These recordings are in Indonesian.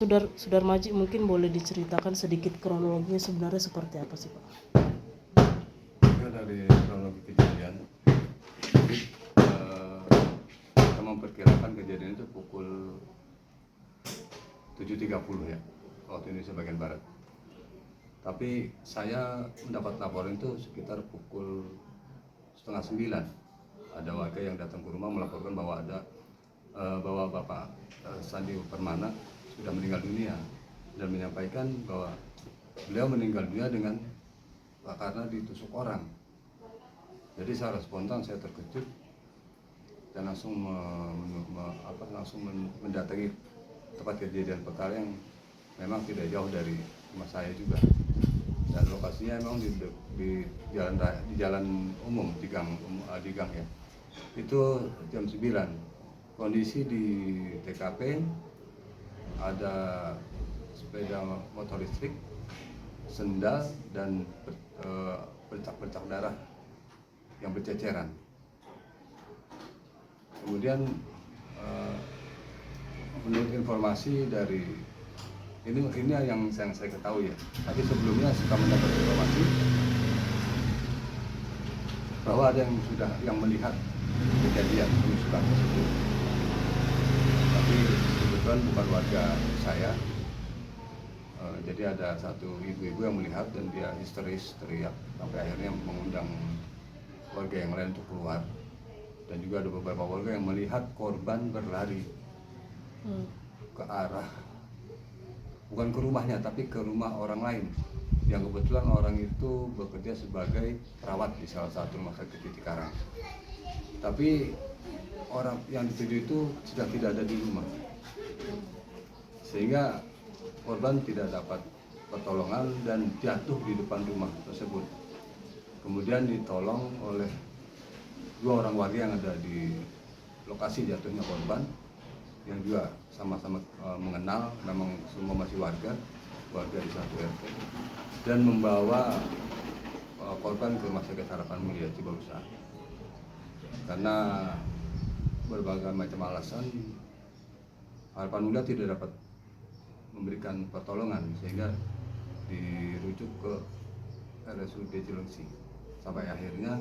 Sudarmaji mungkin boleh diceritakan sedikit kronologinya sebenarnya seperti apa sih Pak? Ya, dari kronologi kejadian, kita memperkirakan kejadian itu pukul 7.30 ya, waktu Indonesia bagian Barat. Tapi saya mendapat laporan itu sekitar pukul 8:30. Ada warga yang datang ke rumah melaporkan bahwa bahwa Bapak Sandi Permana sudah meninggal dunia dan menyampaikan bahwa beliau meninggal dunia karena ditusuk orang. Jadi secara spontan saya terkejut dan langsung mendatangi tempat kejadian perkara yang memang tidak jauh dari rumah saya juga. Dan lokasinya memang di jalan umum, di gang ya. Itu jam 9. Kondisi di TKP ada sepeda motor listrik, sendal, dan bercak-bercak darah yang berceceran. Kemudian menurut informasi dari ini yang saya ketahui ya. Tapi sebelumnya sudah mendapat informasi bahwa ada yang melihat kejadian penusukan tersebut. Tapi kebetulan bukan warga saya. Jadi ada satu ibu-ibu yang melihat dan dia histeris teriak sampai akhirnya mengundang warga yang lain untuk keluar. Dan juga ada beberapa warga yang melihat korban berlari ke arah, bukan ke rumahnya tapi ke rumah orang lain yang kebetulan orang itu bekerja sebagai perawat di salah satu rumah sakit di Cikarang. Tapi orang yang dituju itu sudah tidak ada di rumah, sehingga korban tidak dapat pertolongan dan jatuh di depan rumah tersebut. Kemudian ditolong oleh 2 orang warga yang ada di lokasi jatuhnya korban, yang juga sama-sama mengenal, memang semua masih warga di satu RT, dan membawa korban ke Rumah Sakit Harapan Mulia Cibarusah. Karena berbagai macam alasan, Harapan Mulia tidak dapat memberikan pertolongan sehingga dirujuk ke RSUD Cilengsi sampai akhirnya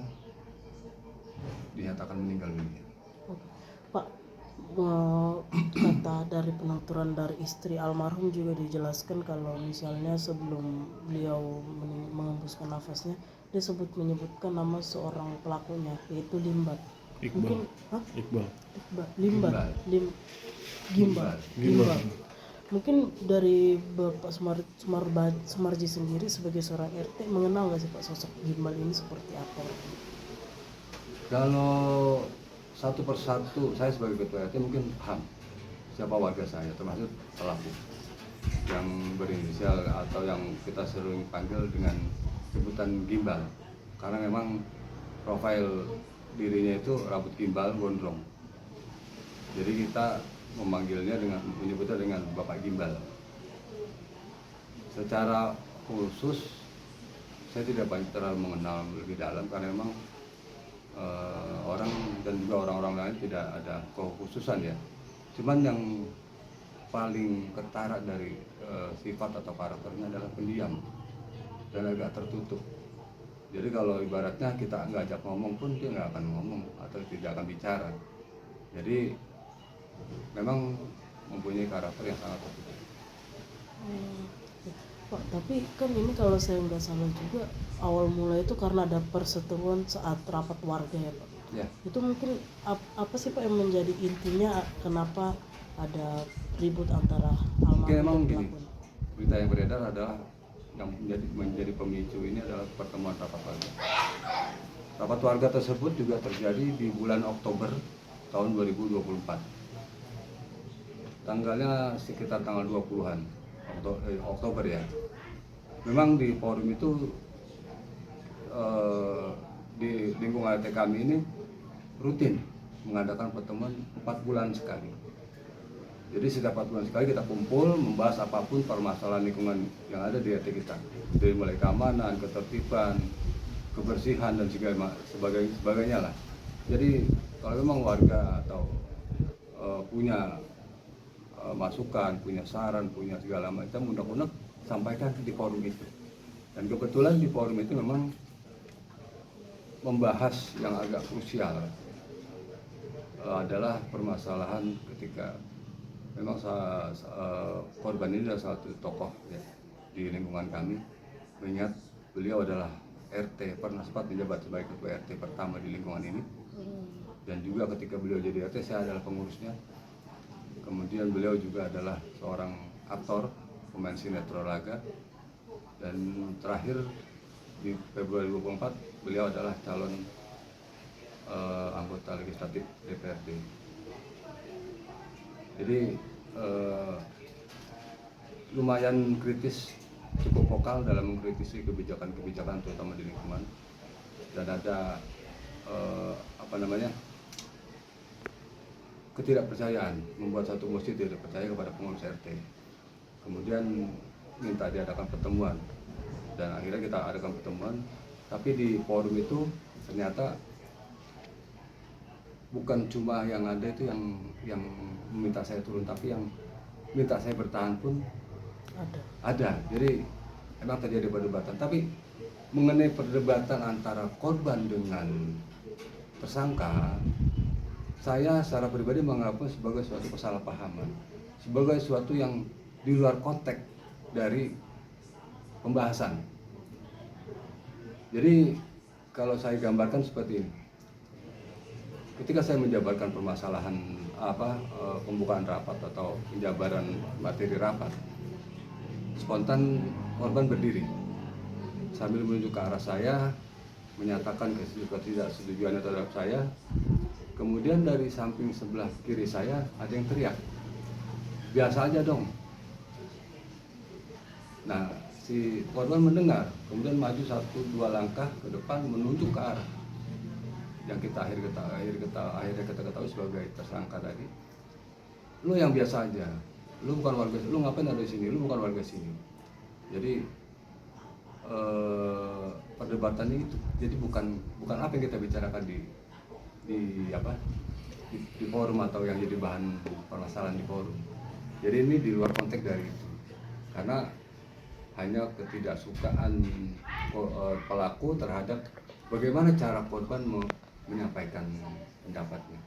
dinyatakan meninggal dunia. Pak, kata dari penuturan dari istri almarhum juga dijelaskan kalau misalnya sebelum beliau mengembuskan nafasnya dia menyebutkan nama seorang pelakunya yaitu Limbat. Iqbal. Gimbal. Mungkin dari Bapak Sumarji sendiri sebagai seorang RT mengenal nggak sih Pak sosok Gimbal ini seperti apa? Kalau satu persatu saya sebagai ketua RT mungkin paham siapa warga saya, termasuk pelaku yang berinisial atau yang kita sering panggil dengan sebutan Gimbal, karena memang profil dirinya itu rambut gimbal gondrong. Jadi kita menyebutnya dengan Bapak Gimbal. Secara khusus saya tidak banyak terlalu mengenal lebih dalam karena memang orang dan juga orang-orang lain tidak ada kekhususan ya. Cuman yang paling ketara dari sifat atau karakternya adalah pendiam dan agak tertutup. Jadi kalau ibaratnya kita nggak ajak ngomong pun dia nggak akan ngomong atau tidak akan bicara. Jadi memang mempunyai karakter yang sangat tertutup. Pak, tapi kan ini kalau saya nggak salah juga awal mulai itu karena ada perseteruan saat rapat warga ya Pak. Ya. Itu mungkin apa sih Pak yang menjadi intinya kenapa ada ribut antara almarhum memang dan gini, pelaku? berita yang beredar adalah yang menjadi pemicu ini adalah pertemuan rapat warga. Rapat warga tersebut juga terjadi di bulan Oktober tahun 2024. Tanggalnya sekitar tanggal 20-an Oktober ya. Memang di forum itu di lingkungan RT kami ini rutin mengadakan pertemuan 4 bulan sekali. Jadi setiap 4 bulan sekali kita kumpul membahas apapun permasalahan lingkungan yang ada di RT kita, dari mulai keamanan, ketertiban, kebersihan dan sebagainya lah. Jadi kalau memang warga atau punya masukan, punya saran, punya segala macam unek-unek sampaikan di forum itu. Dan kebetulan di forum itu memang membahas yang agak krusial adalah permasalahan ketika memang korban ini adalah satu tokoh ya, di lingkungan kami, mengingat beliau adalah RT, pernah sempat menjabat sebagai ketua RT pertama di lingkungan ini, dan juga ketika beliau jadi RT saya adalah pengurusnya. Kemudian beliau juga adalah seorang aktor, pemain sinetron laga, dan terakhir di Februari 2024 beliau adalah calon anggota legislatif DPRD. Jadi lumayan kritis, cukup vokal dalam mengkritisi kebijakan-kebijakan terutama di lingkungan, dan ada ketidakpercayaan, membuat satu masjid tidak percaya kepada pengurus RT. Kemudian minta diadakan pertemuan, dan akhirnya kita adakan pertemuan. Tapi di forum itu ternyata bukan cuma yang ada itu yang meminta saya turun, tapi yang minta saya bertahan pun ada. Jadi memang terjadi perdebatan. Tapi mengenai perdebatan antara korban dengan tersangka, saya secara pribadi menganggapnya sebagai suatu kesalahpahaman, sebagai suatu yang di luar konteks dari pembahasan. Jadi kalau saya gambarkan seperti ini, ketika saya menjabarkan permasalahan pembukaan rapat atau penjabaran materi rapat, spontan korban berdiri sambil menunjuk ke arah saya, menyatakan ketidaksetujuannya terhadap saya. Kemudian dari samping sebelah kiri saya ada yang teriak, biasa aja dong. Nah, si korban mendengar, kemudian maju 1-2 langkah ke depan menunjuk ke arah yang akhirnya kita ketahui sebagai tersangka tadi. Lu yang biasa aja, lu bukan warga, lu ngapain ada di sini, lu bukan warga sini. Jadi perdebatannya itu, jadi bukan apa yang kita bicarakan di forum atau yang jadi bahan permasalahan di forum. Jadi ini di luar konteks dari itu, karena hanya ketidaksukaan pelaku terhadap bagaimana cara korban menyampaikan pendapatnya.